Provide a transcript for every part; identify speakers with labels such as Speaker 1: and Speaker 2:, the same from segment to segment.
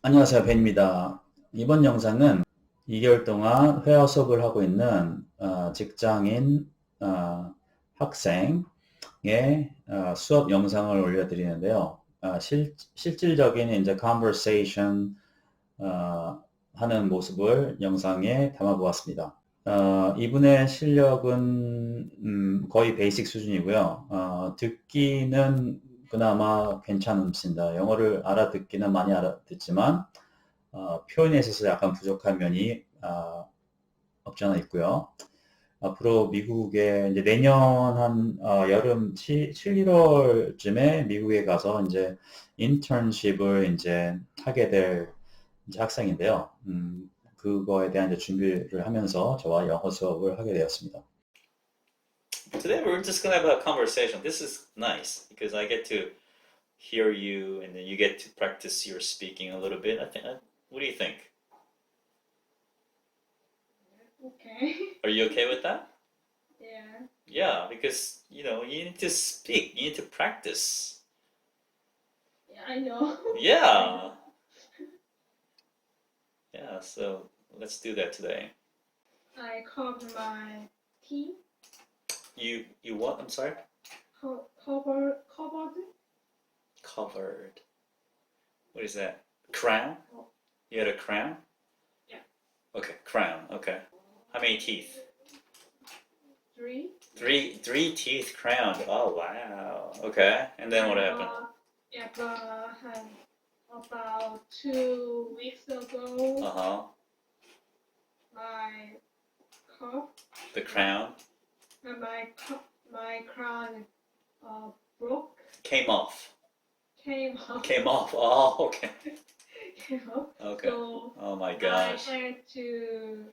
Speaker 1: 안녕하세요, 벤입니다. 이번 영상은 2개월 동안 회화 수업을 하고 있는 직장인 학생의 수업 영상을 올려드리는데요. 실질적인 이제 conversation 하는 모습을 영상에 담아보았습니다. 이분의 실력은 거의 베이직 수준이고요. 듣기는 그나마 괜찮습니다. 영어를 알아듣기는 많이 알아듣지만 표현에 있어서 약간 부족한 면이 없지 않아 있고요. 앞으로 미국에 이제 내년 한 여름 7, 1월쯤에 미국에 가서 이제 인턴십을 이제 하게 될 이제 학생인데요. 그거에 대한 이제 준비를 하면서 저와 영어 수업을 하게 되었습니다.
Speaker 2: Today we're just gonna have a conversation. This is nice because I get to hear you and then you get to practice your speaking a little bit. I think. What do you think?
Speaker 3: Okay.
Speaker 2: Are you okay with that?
Speaker 3: Yeah.
Speaker 2: Yeah, because you need to speak. You need to practice.
Speaker 3: Yeah, I know.
Speaker 2: Yeah. Yeah. So let's do that today.
Speaker 3: I covered my teeth.
Speaker 2: You what? I'm sorry.
Speaker 3: Covered.
Speaker 2: Covered. What is that? Crown? You had a crown?
Speaker 3: Yeah.
Speaker 2: Okay, crown. Okay. How many teeth?
Speaker 3: 3.
Speaker 2: Three teeth crowned. Oh wow. Okay. And then what happened?
Speaker 3: Yeah, but about 2 weeks ago,
Speaker 2: Uh-huh.
Speaker 3: my cup,
Speaker 2: The crown
Speaker 3: my crown broke.
Speaker 2: came off.
Speaker 3: Came off.
Speaker 2: Came off. Oh, okay.
Speaker 3: Came off.
Speaker 2: Okay.
Speaker 3: So
Speaker 2: Oh my gosh.
Speaker 3: I had to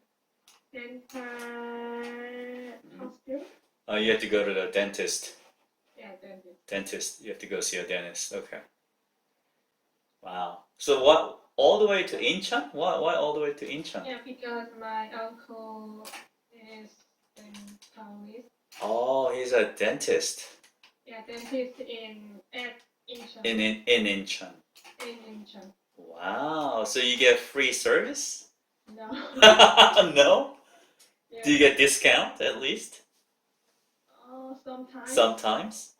Speaker 3: dental hospital.
Speaker 2: Oh, you have to go to the dentist.
Speaker 3: Yeah, dentist.
Speaker 2: Dentist. You have to go see a dentist. Okay. Wow. So what? All the way to Incheon? Why all the way to Incheon?
Speaker 3: Yeah, because my uncle is dentalist.
Speaker 2: Oh, he's a dentist
Speaker 3: Yeah, dentist at Incheon.
Speaker 2: in Incheon.
Speaker 3: In Incheon.
Speaker 2: Wow. So you get free service?
Speaker 3: No.
Speaker 2: No?
Speaker 3: Yeah.
Speaker 2: Do you get discount at least?
Speaker 3: Sometimes.
Speaker 2: Sometimes.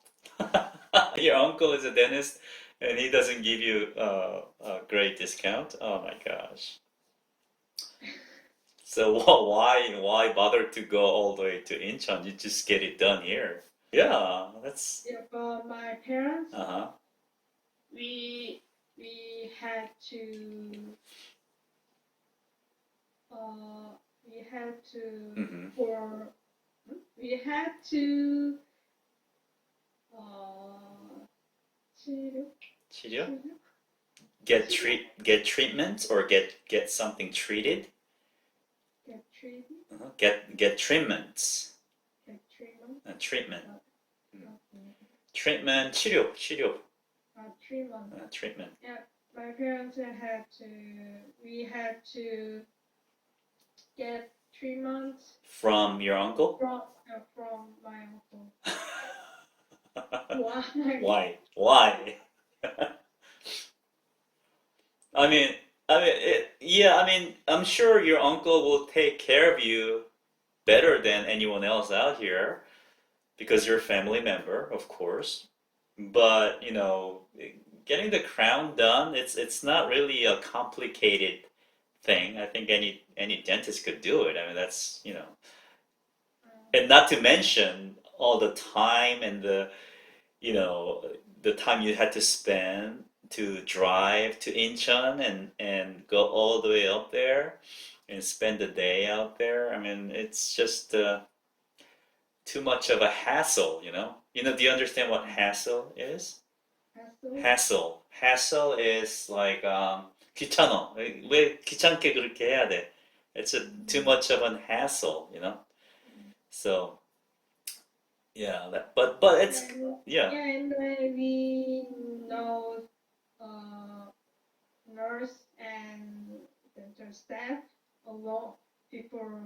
Speaker 2: Your uncle is a dentist and he doesn't give you a great discount. Oh my gosh. So why bother to go all the way to Incheon? You just get it done here. Yeah, that's.
Speaker 3: Yeah, but my parents,
Speaker 2: Uh-huh.
Speaker 3: we had to
Speaker 2: Mhm.
Speaker 3: we had to 치료?
Speaker 2: 치료? Get treatments or get something treated?
Speaker 3: Get treated?
Speaker 2: Uh-huh. Get treatments.
Speaker 3: Get treatment?
Speaker 2: Treatment.
Speaker 3: Okay.
Speaker 2: Treatment. 치료.
Speaker 3: Treatment.
Speaker 2: Treatment.
Speaker 3: Yeah, my parents we had to get treatments
Speaker 2: From your uncle?
Speaker 3: from my uncle. Why?
Speaker 2: Why? I mean, yeah. I mean, I'm sure your uncle will take care of you better than anyone else out here because you're a family member, of course. But getting the crown done, it's not really a complicated thing. I think any dentist could do it. I mean, that's and not to mention all the time and you know, the time you had to spend to drive to Incheon and go all the way up there and spend the day out there. I mean, it's just too much of a hassle, you know? Do you understand what hassle is?
Speaker 3: Hassle?
Speaker 2: Hassle is like 귀찮아. 왜 귀찮게 그렇게 해야 돼? It's too much of an hassle, you know? So yeah, but it's
Speaker 3: Yeah,
Speaker 2: yeah.
Speaker 3: and we know nurse and dental staff a lot before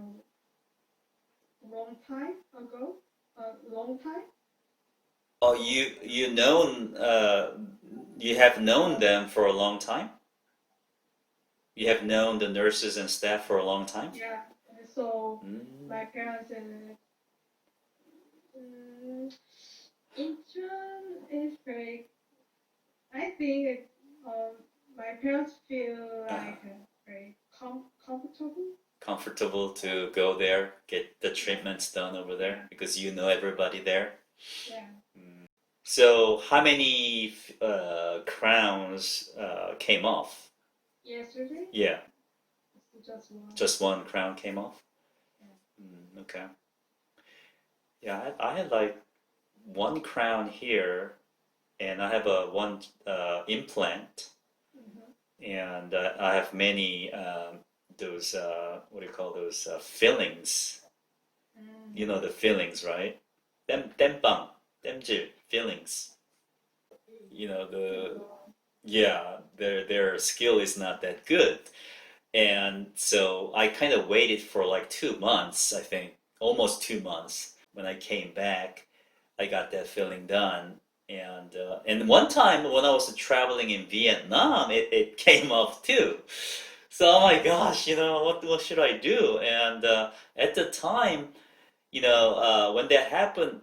Speaker 3: long time ago. A long time.
Speaker 2: Oh, you have known them for a long time? You have known the nurses and staff for a long time?
Speaker 3: Yeah. And so
Speaker 2: Mm.
Speaker 3: my parents said, Incheon is very. I think my parents feel like very comfortable.
Speaker 2: Comfortable to go there, get the treatments done over there because you know everybody there.
Speaker 3: Yeah.
Speaker 2: So, how many crowns came off?
Speaker 3: Yesterday,
Speaker 2: Yeah,
Speaker 3: just one.
Speaker 2: just one crown came off. Okay. Yeah, I had like one crown here, and I have a one implant, and I have many those what do you call those fillings? You know the fillings, right? 땜빵, 땜질, fillings. You know their skill is not that good, and so I kind of waited for like 2 months, I think, almost 2 months. When I came back, I got that filling done, and one time when I was traveling in Vietnam, it came off too. So oh my gosh, what should I do? And at the time, when that happened,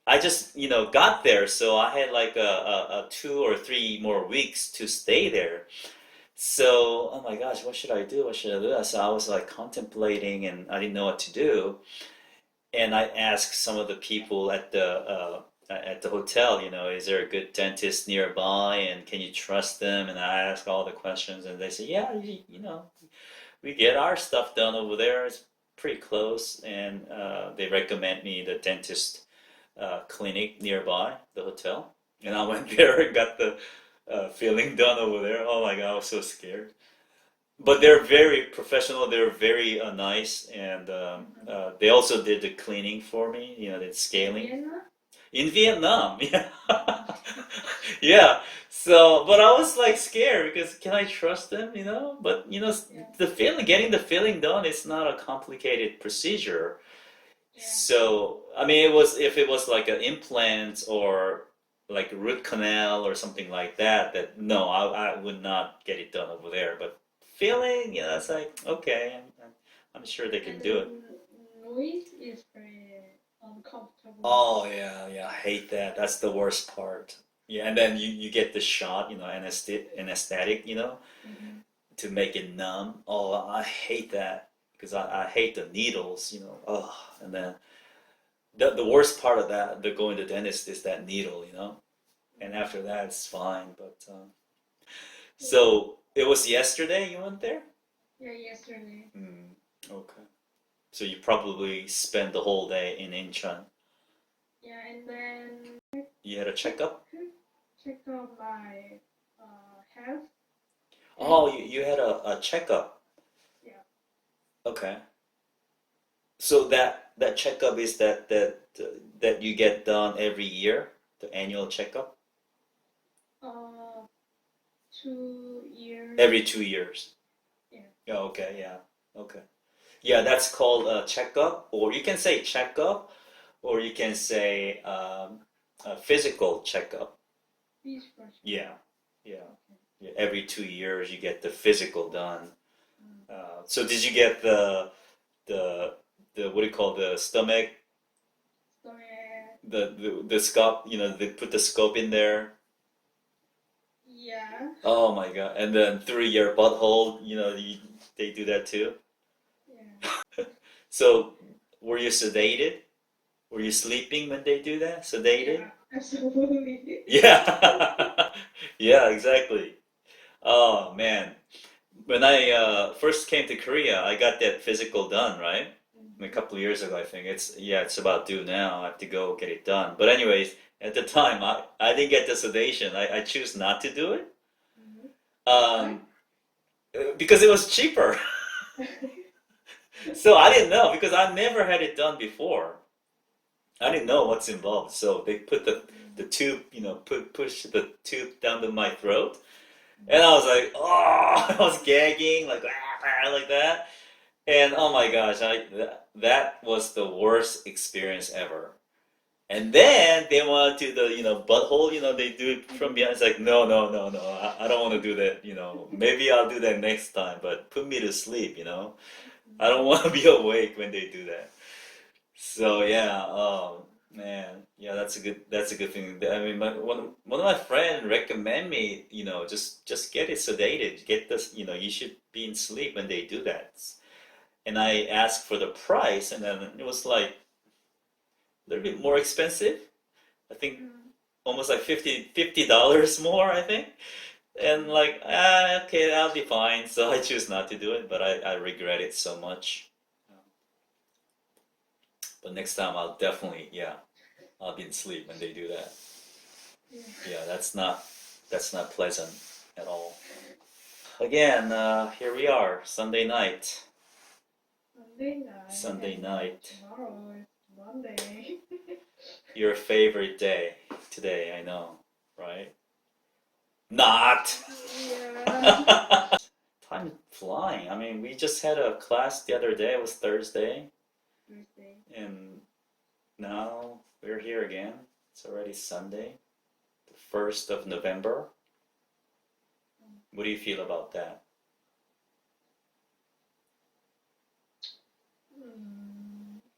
Speaker 2: I just got there, so I had like a 2 or 3 more weeks to stay there. So oh my gosh, what should I do? What should I do? So I was like contemplating, and I didn't know what to do. And I asked some of the people at the hotel, is there a good dentist nearby, and can you trust them? And I asked all the questions, and they said, yeah, we get our stuff done over there. It's pretty close, and they recommend me the dentist clinic nearby the hotel, and I went there and got the filling done over there. Oh my God, I was so scared. But they're very professional. They're very nice, and they also did the cleaning for me. The scaling
Speaker 3: Vienna?
Speaker 2: in Vietnam. Yeah, yeah. So, but I was like scared because can I trust them? But the filling, getting the filling done, is not a complicated procedure.
Speaker 3: Yeah.
Speaker 2: So, I mean, if it was like an implant or like root canal or something like that, that no, I would not get it done over there. But filling, it's like okay, I'm sure they can
Speaker 3: And
Speaker 2: do it.
Speaker 3: the noise is very uncomfortable.
Speaker 2: Oh yeah, I hate that. That's the worst part. Yeah, and then you get the shot, anesthetic, to make it numb. Oh, I hate that because I hate the needles, Oh, and then the worst part of that, the going to the dentist, is that needle. And after that, it's fine. But so it was yesterday you went there?
Speaker 3: Yeah, yesterday.
Speaker 2: Okay. So you probably spent the whole day in Incheon.
Speaker 3: Yeah, and then
Speaker 2: You had a checkup?
Speaker 3: check out my health.
Speaker 2: Oh, you had a checkup.
Speaker 3: Yeah.
Speaker 2: Okay. So that checkup is that you get done every year, the annual checkup?
Speaker 3: 2 years.
Speaker 2: Every 2 years.
Speaker 3: Yeah.
Speaker 2: Oh, okay, yeah. Okay. Yeah, that's called a checkup, or you can say checkup, or you can say a physical checkup.
Speaker 3: Physical.
Speaker 2: Yeah, yeah. Yeah. Every 2 years you get the physical done. So did you get the what do you call the stomach? The scope, they put the scope in there.
Speaker 3: Yeah.
Speaker 2: Oh my God! And then through your butthole, they do that too.
Speaker 3: Yeah.
Speaker 2: So were you sedated? Were you sleeping when they do that? Sedated?
Speaker 3: Yeah, absolutely.
Speaker 2: Yeah. Yeah, exactly. Oh man. When I first came to Korea, I got that physical done, right? A couple of years ago, I think. It's about due now. I have to go get it done. But anyways, at the time, I didn't get the sedation. I choose not to do it. Um, because it was cheaper. So I didn't know because I never had it done before. I didn't know what's involved. So they put the tube, push the tube down to my throat. And I was like, oh, I was gagging like like that. And oh my gosh, that was the worst experience ever. And then they want to do the, butthole, they do it from behind. It's like, no, no, no, no, I don't want to do that, maybe I'll do that next time, but put me to sleep, I don't want to be awake when they do that. So yeah, oh man, yeah, that's a good thing. I mean, one of my friends recommend me, just get it sedated, get this, you should be in sleep when they do that. And I asked for the price, and then it was like a little bit more expensive. I think almost like $50 more, I think. And like, okay, I'll be fine. So I choose not to do it, but I regret it so much. But next time I'll definitely, yeah, I'll be in sleep when they do that. Yeah, that's not pleasant at all. Again, here we are, Sunday night. Sunday night.
Speaker 3: Tomorrow is Monday.
Speaker 2: Your favorite day today, I know, right? Not!
Speaker 3: Yeah.
Speaker 2: Time is flying. I mean, we just had a class the other day, it was Thursday,
Speaker 3: Thursday.
Speaker 2: and now we're here again. It's already Sunday, the 1st of November. What do you feel about that?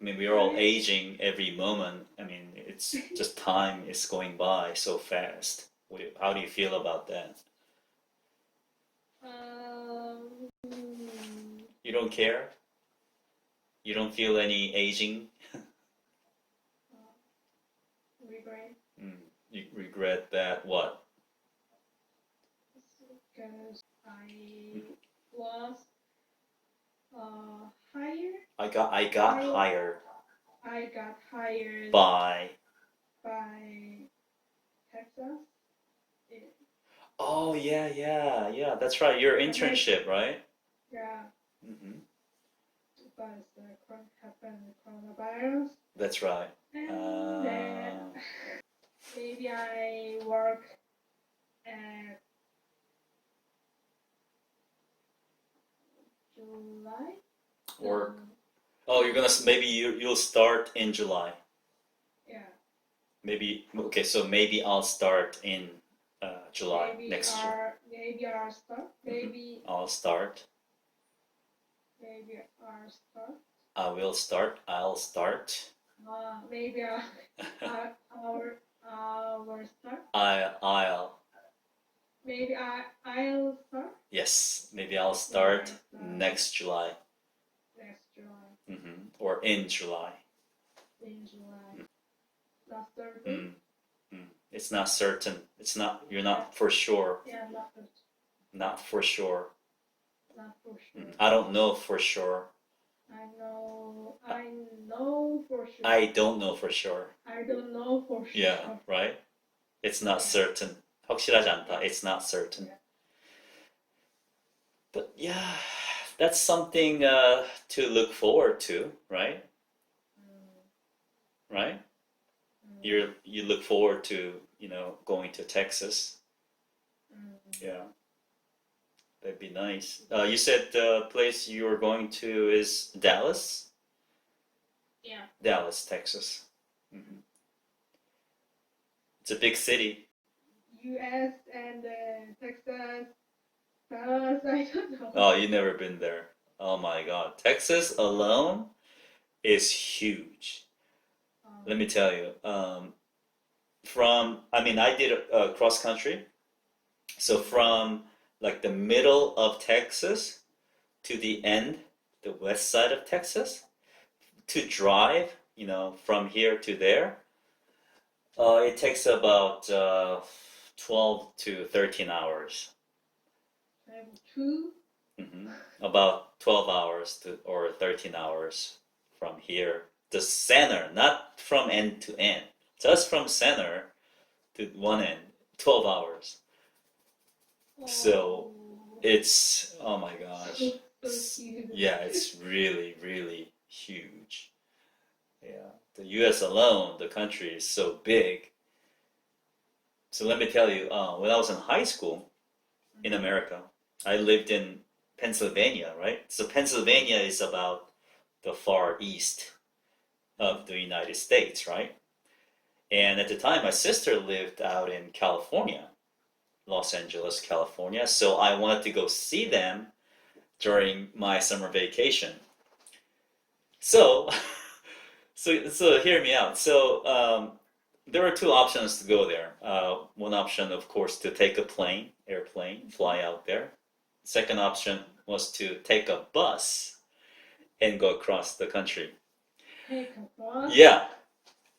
Speaker 2: I mean, we're all aging every moment. I mean, it's just time is going by so fast. How do you feel about that? You don't care? You don't feel any aging?
Speaker 3: Regret.
Speaker 2: You regret that what?
Speaker 3: Because I was hired.
Speaker 2: I got hired
Speaker 3: I got hired
Speaker 2: by.
Speaker 3: Texas.
Speaker 2: Oh yeah. That's right. Your internship, right?
Speaker 3: Yeah,
Speaker 2: Mm-hmm.
Speaker 3: but the happened coronavirus,
Speaker 2: That's right.
Speaker 3: and then maybe I work at July.
Speaker 2: Work. Oh, you're gonna maybe you'll start in July.
Speaker 3: Yeah.
Speaker 2: Maybe okay. So maybe I'll start in July
Speaker 3: Maybe
Speaker 2: next year.
Speaker 3: Maybe I'll start. Maybe
Speaker 2: I'll start.
Speaker 3: maybe I'll start.
Speaker 2: I will start. I'll start.
Speaker 3: Maybe I'll start.
Speaker 2: I'll.
Speaker 3: Maybe I'll start
Speaker 2: Yes, maybe I'll start next July.
Speaker 3: next July.
Speaker 2: Or in July.
Speaker 3: In July. Not certain.
Speaker 2: It's not certain. It's not. You're not for sure.
Speaker 3: Yeah,
Speaker 2: Not for sure.
Speaker 3: not for sure.
Speaker 2: I don't know for sure.
Speaker 3: I know for sure.
Speaker 2: I don't know for sure.
Speaker 3: I don't know for sure.
Speaker 2: Yeah, right? It's not certain. 확실하지 않다. It's not certain.
Speaker 3: Yeah.
Speaker 2: But yeah, that's something to look forward to, right? Right? You look forward to, going to Texas. Yeah. That'd be nice. You said the place you were going to is Dallas?
Speaker 3: Yeah.
Speaker 2: Dallas, Texas. It's a big city.
Speaker 3: U.S. and Texas. Dallas, I don't know.
Speaker 2: Oh, you've never been there. Oh my God. Texas alone is huge. Let me tell you. I did a cross country. So from like the middle of Texas to the end, the west side of Texas, to drive, from here to there, it takes about 12 to 13 hours. About 12 hours or 13 hours from here. The center, not from end to end, just from center to one end, 12 hours. So it's, oh my gosh. Yeah, it's really, really huge. Yeah, the US alone, the country is so big. So let me tell you, when I was in high school in America, I lived in Pennsylvania, right? So Pennsylvania is about the far east of the United States, right? And at the time, my sister lived out in California, Los Angeles, California. So I wanted to go see them during my summer vacation. So, so hear me out. So there were two options to go there. One option, of course, to take a airplane, fly out there. Second option was to take a bus and go across the country.
Speaker 3: Take a bus.
Speaker 2: Yeah,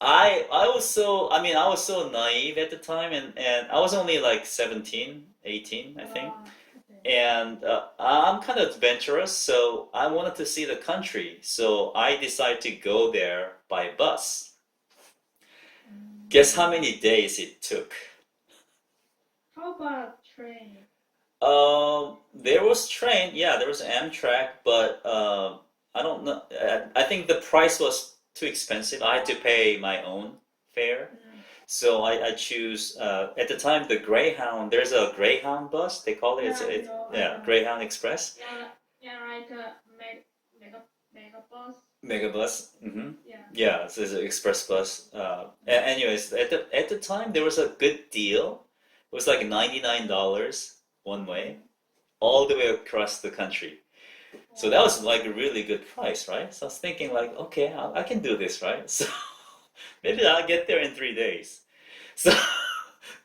Speaker 2: I was so, I mean, I was so naive at the time, and I was only like 17, 18, I think.
Speaker 3: Okay.
Speaker 2: And I'm kind of adventurous, so I wanted to see the country. So I decided to go there by bus. Guess how many days it took?
Speaker 3: How about train?
Speaker 2: There was train, yeah, there was Amtrak, but I don't know. I think the price was too expensive. I had to pay my own fare. So I choose at the time the Greyhound. There's a Greyhound bus. They call it. Yeah, Greyhound Express.
Speaker 3: Yeah, like a mega bus.
Speaker 2: Megabus.
Speaker 3: Yeah.
Speaker 2: Yeah, so it's an express bus. Anyways, at the time there was a good deal. It was like $99 one way, all the way across the country. So that was like a really good price, right? So I was thinking like, okay, I can do this, right? So maybe I'll get there in 3 days. So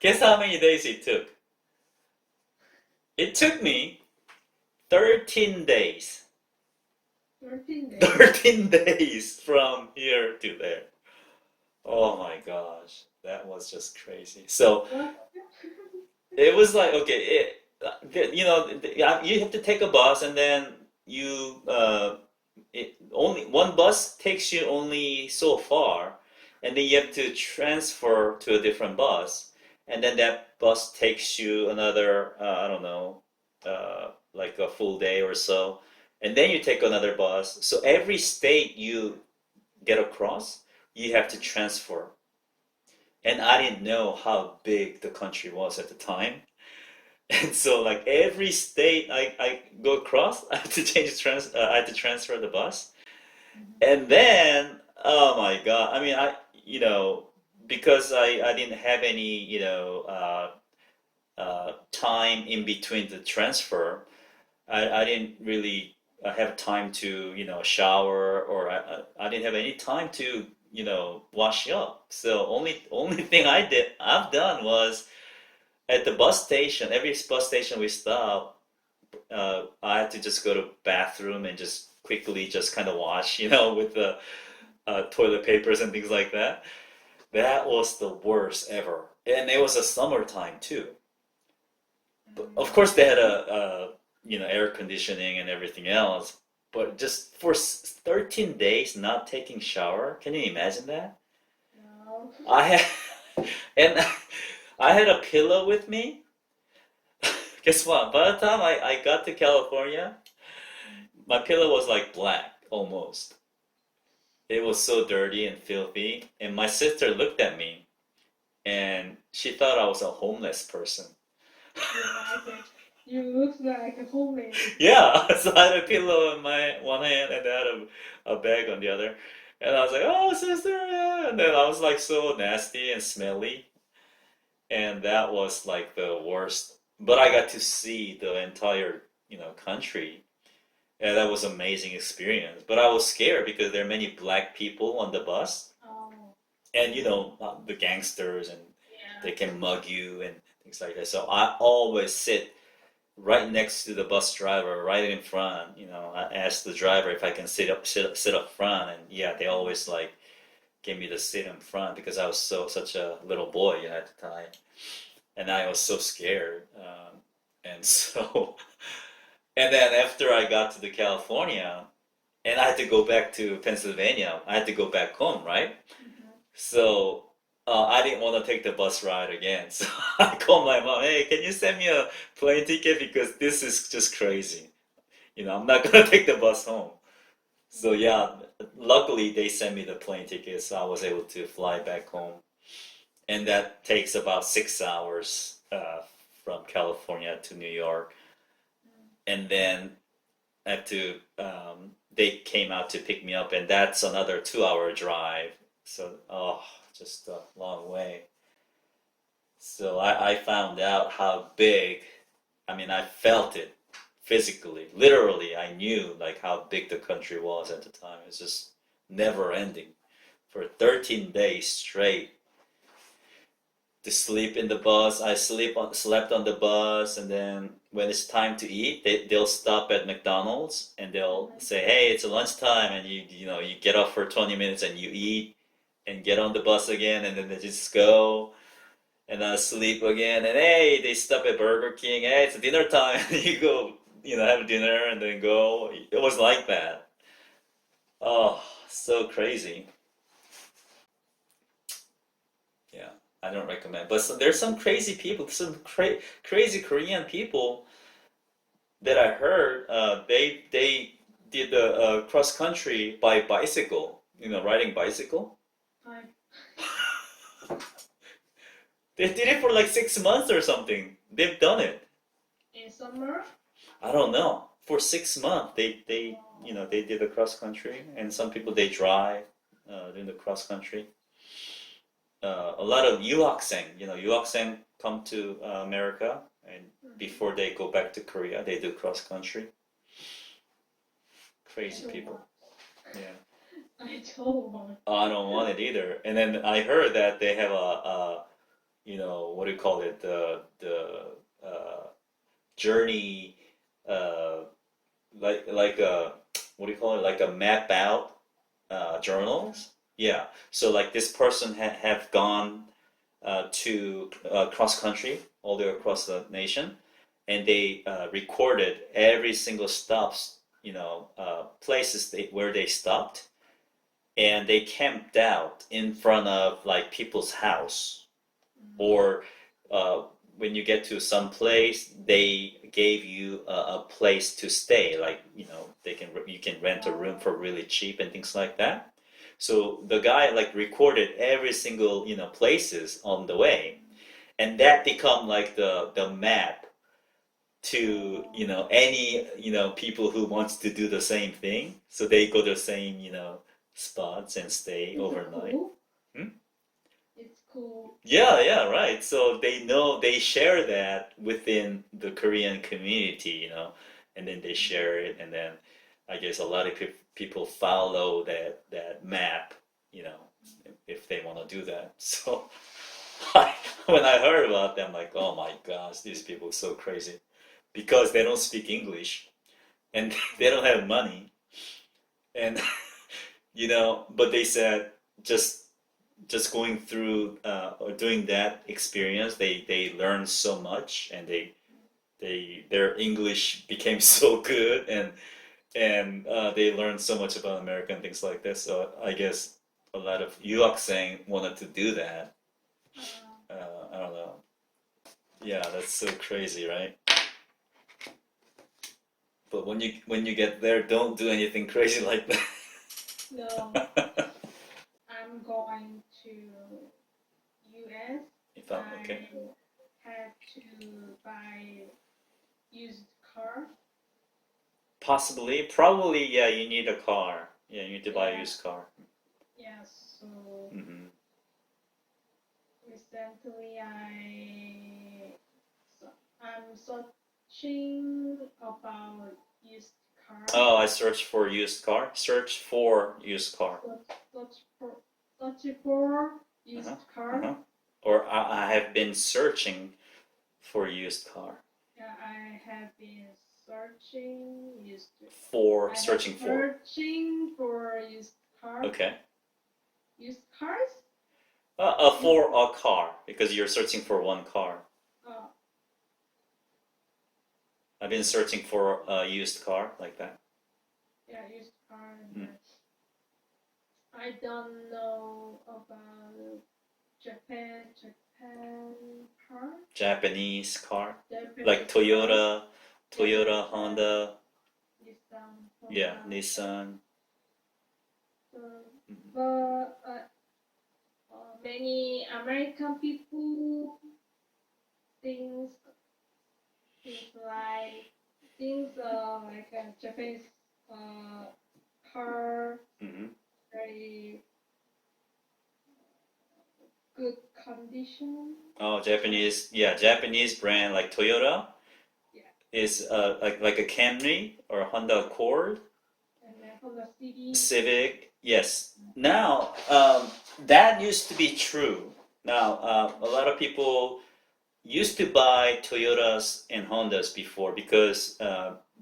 Speaker 2: guess how many days it took? It took me 13 days.
Speaker 3: 13 days.
Speaker 2: 13 days from here to there. Oh my gosh, that was just crazy. So
Speaker 3: What?
Speaker 2: it was like, okay, you have to take a bus, and then only one bus takes you only so far, and then you have to transfer to a different bus, and then that bus takes you another, I don't know, like a full day or so, and then you take another bus. So every state you get across, you have to transfer. And I didn't know how big the country was at the time. And so like every state I go across, I have to I have to transfer the bus. And then, oh my God, I mean, because I didn't have any, time in between the transfer, I didn't really have time to, shower, or I didn't have any time to, wash up. So only thing I've done was at the bus station, every bus station we stop, I had to just go to bathroom and just quickly just kind of wash, with the toilet papers and things like that. That was the worst ever. And it was a summertime too. But of course they had air conditioning and everything else. But just for 13 days not taking shower, can you imagine that?
Speaker 3: No.
Speaker 2: I had, and I had a pillow with me. Guess what? By the time I got to California, my pillow was like black almost. It was so dirty and filthy. And my sister looked at me and she thought I was a homeless person.
Speaker 3: Yeah, okay. You look like a homeless.
Speaker 2: Yeah, so I had a pillow in my one hand and I had a bag on the other. And I was like, oh, sister, yeah. And then I was like so nasty and smelly. And that was like the worst. But I got to see the entire, country. And that was an amazing experience. But I was scared because there are many black people on the bus.
Speaker 3: Oh,
Speaker 2: And, the gangsters, and they
Speaker 3: yeah.
Speaker 2: can mug you and things like that. So I always sit right next to the bus driver, right in front. I asked the driver if I can sit up front, and yeah, they always like gave me the seat in front because I was such a little boy, at the time, and I was so scared. And so, and then after I got to the California, and I had to go back to Pennsylvania, I had to go back home, right? So I didn't want to take the bus ride again. So I called my mom, hey, can you send me a plane ticket? Because this is just crazy. I'm not going to take the bus home. So yeah, luckily they sent me the plane ticket, so I was able to fly back home. And that takes about 6 hours from California to New York. And then I have to, they came out to pick me up, and that's another 2-hour drive. So, oh, just a long way. So I found out how big, I mean, I felt it physically, literally. I knew like how big the country was at the time. It's just never ending for 13 days straight. To sleep in the bus, slept on the bus, and then when it's time to eat, they'll stop at McDonald's and they'll say, "Hey, it's lunchtime," and you get off for 20 minutes and you eat and get on the bus again, and then they just go and sleep again, and hey, they stop at Burger King. Hey, it's dinner time. You go, have dinner and then go. It was like that. Oh, so crazy. Yeah, I don't recommend. But there's some crazy people, some crazy Korean people that I heard. They did the cross country by bicycle. Riding bicycle.
Speaker 3: I
Speaker 2: They did it for like 6 months or something. They've done it.
Speaker 3: in summer.
Speaker 2: I don't know. For 6 months, they did the cross country, and some people they drive doing the cross country. A lot of 유학생 come to America, and before they go back to Korea, they do cross country. Crazy people. Yeah.
Speaker 3: I don't want.
Speaker 2: I don't want it either. And then I heard that they have what do you call it? The journey, like a what do you call it? Like a map out journals. Yeah. So like this person have gone to cross country all the way across the nation, and they recorded every single stops, places where they stopped, and they camped out in front of like people's house, or when you get to some place, they gave you a place to stay, like you can rent a room for really cheap and things like that. So the guy like recorded every single places on the way, and that become like the map to any people who wants to do the same thing. So they go to the same spots and stay
Speaker 3: Is it
Speaker 2: overnight.
Speaker 3: cool?
Speaker 2: Hmm?
Speaker 3: It's cool.
Speaker 2: Yeah, right. So they share that within the Korean community, and then they share it, and then I guess a lot of people follow that map, if they want to do that. So when I heard about them, like, oh my gosh, these people are so crazy, because they don't speak English and they don't have money, and but they said just going through or doing that experience, they learned so much, and their English became so good, and they learned so much about America and things like this. So I guess a lot of 유학생 wanted to do that. I don't know. Yeah, that's so crazy, right? But when you get there, don't do anything crazy like that.
Speaker 3: No, I'm going to US.
Speaker 2: Okay.
Speaker 3: I had to buy used car.
Speaker 2: Possibly, probably, yeah. You need a car. Yeah, you need to buy a
Speaker 3: Yeah.
Speaker 2: used car.
Speaker 3: Yeah, so
Speaker 2: Hmm.
Speaker 3: recently I'm searching about used car.
Speaker 2: Oh, I searched for used car. Search for used car.
Speaker 3: Search for used car.
Speaker 2: Uh-huh. Or I have been searching for used car.
Speaker 3: Yeah, I have been searching used.
Speaker 2: Searching for.
Speaker 3: Searching for used car.
Speaker 2: Okay.
Speaker 3: Used cars.
Speaker 2: For a car, because you're searching for one car.
Speaker 3: Oh.
Speaker 2: I've been searching for a used car like that.
Speaker 3: Yeah, used car.
Speaker 2: Mm.
Speaker 3: I don't know about Japan car.
Speaker 2: Japanese car,
Speaker 3: Japanese
Speaker 2: like Toyota, Honda.
Speaker 3: Nissan.
Speaker 2: Yeah, Nissan.
Speaker 3: But many American people things like a Japanese car
Speaker 2: Hmm.
Speaker 3: very good condition.
Speaker 2: Oh, Japanese brand like Toyota
Speaker 3: Yeah.
Speaker 2: is like a Camry or a Honda Accord,
Speaker 3: And then Honda City.
Speaker 2: Civic. Yes. Now, that used to be true. Now, a lot of people used to buy Toyotas and Hondas before because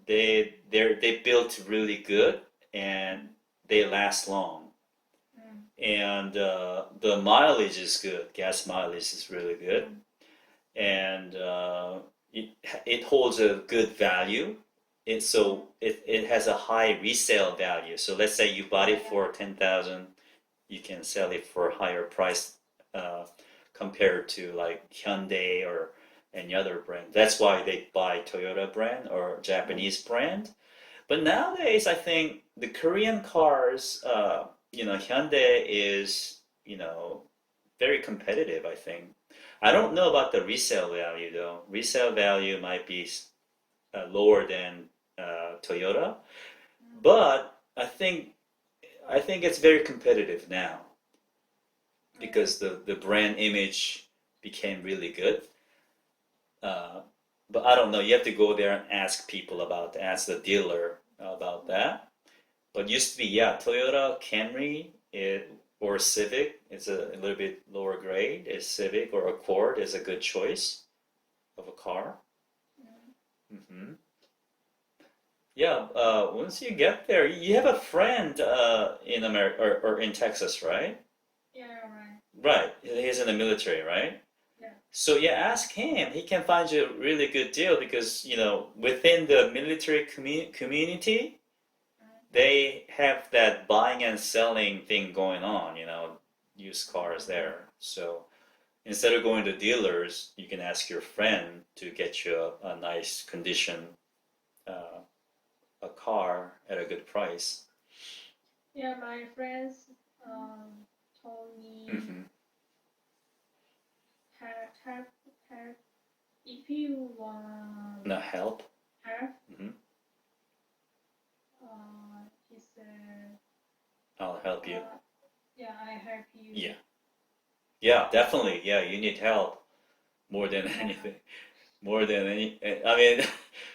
Speaker 2: they built really good and they last long. And the mileage is good. Gas mileage is really good, and it holds a good value. It has a high resale value. So let's say you bought it for 10,000, you can sell it for a higher price compared to like Hyundai or any other brand. That's why they buy Toyota brand or Japanese brand. But nowadays, I think the Korean cars. Hyundai is, very competitive, I think. I don't know about the resale value though. Resale value might be lower than Toyota, but I think it's very competitive now because the brand image became really good. But I don't know. You have to go there and ask the dealer about that. But used to be, Toyota Camry or Civic is a little bit lower grade. Is Civic or Accord is a good choice of a car. Mm-hmm. Yeah, once you get there, you have a friend in America or in Texas, right?
Speaker 3: Yeah, right.
Speaker 2: Right, he's in the military, right?
Speaker 3: Yeah.
Speaker 2: So ask him. He can find you a really good deal because within the military community. They have that buying and selling thing going on, used cars there. So instead of going to dealers, you can ask your friend to get you a nice condition, a car at a good price.
Speaker 3: Yeah, my friends told me
Speaker 2: Mm-hmm.
Speaker 3: help if you want
Speaker 2: No help.
Speaker 3: help.
Speaker 2: Mm-hmm.
Speaker 3: He said,
Speaker 2: I'll help you.
Speaker 3: yeah, I help you.
Speaker 2: Yeah. Yeah, definitely. Yeah, you need help more than anything. More than any. I mean,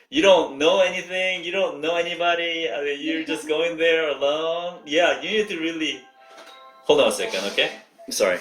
Speaker 2: you don't know anything. You don't know anybody. I mean, you're just going there alone. Yeah, you need to really. Hold on a second, okay? Sorry.